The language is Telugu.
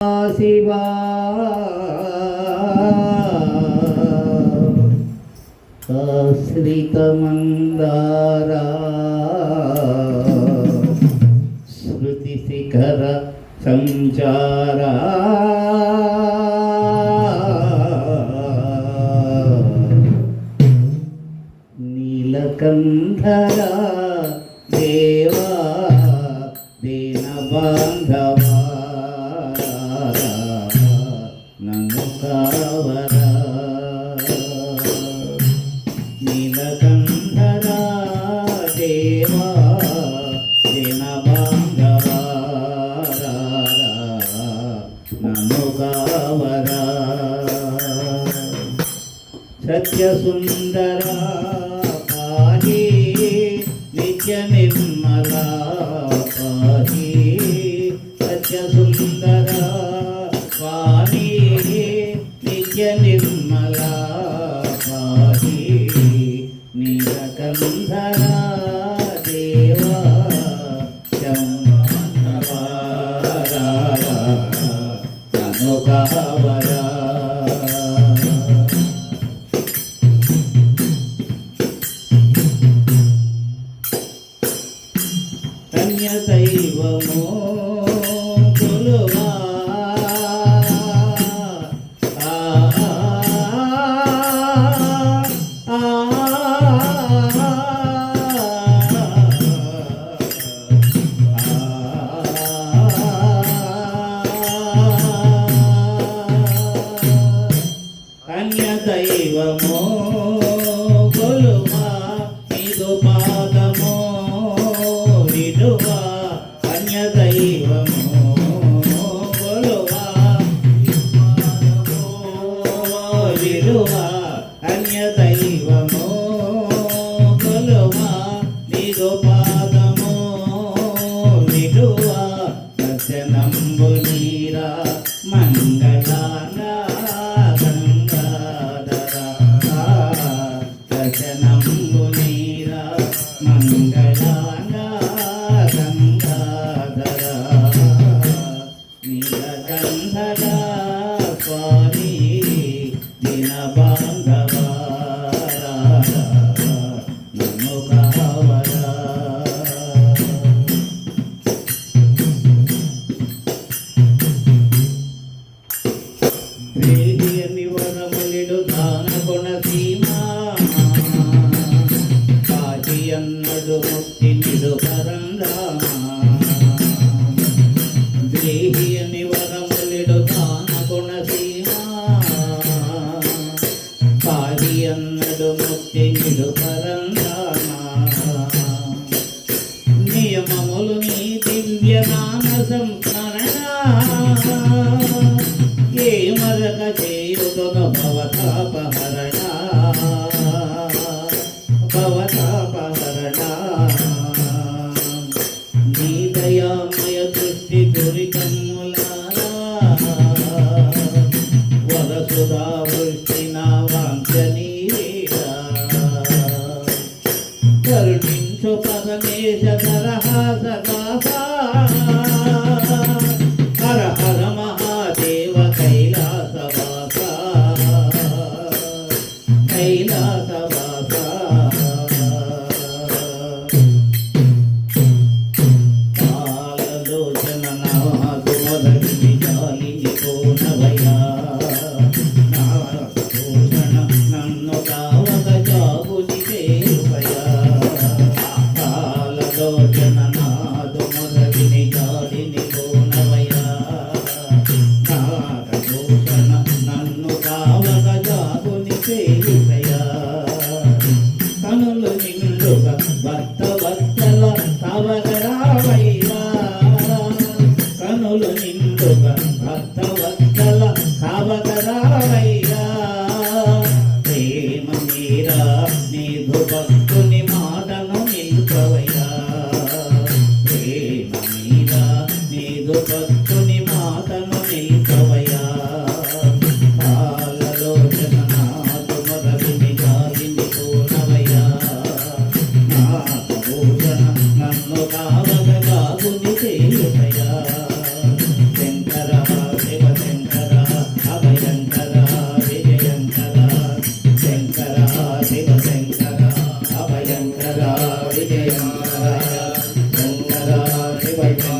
శివా ఆశ్రితమందారా శృతి శిఖర సంచారా నీలకంధరా దేవా దీనబాంధవా నన్ను కావరా నీలకంధరా దేవా దీనబాంధవా నన్ను కావరా సత్యసుందరా పాహి నిత్య నిర్మలా పాహి సత్యసుందరా పాహి నిత్య నిర్మలా పాహి నీలకంధరా దేవా నన్ను కావరా దైవమో కొలువా కన్య దైవమో కొలువా ఇదు పాదమో విడువా కన్య దైవమో కొలువా విడువా కన్య దైవమో కొలువా నిదు పాదమో విడువా దర్శనంబు నీరా మంగళాంగా దర్శనంబు నీరా మంగళాంగా గంగాధరా నీలకంధరా స్వామి దీనబాంధవా నన్ను కావరా వేదియని వరములిడు దాన కొన సీమా కాశీ అన్నడు ముక్తి నిడు పరందామా దేహియని వరములిడు దాన కొన సీమా కాశీ అన్నడు ముక్తి నిడు పరందామా నియమములు నీ దివ్య నామ సంస్మరణ ఏ మరక చేయుదును భవతాపహరణ భవతాపహరణ నీ దయామయ దృష్టి దురితమ్ములారా వరసుదా వృష్టి నా వాంఛనీరా కరుణించు పరమేశ దరహాసదాసా హర హర మహాదేవ భజ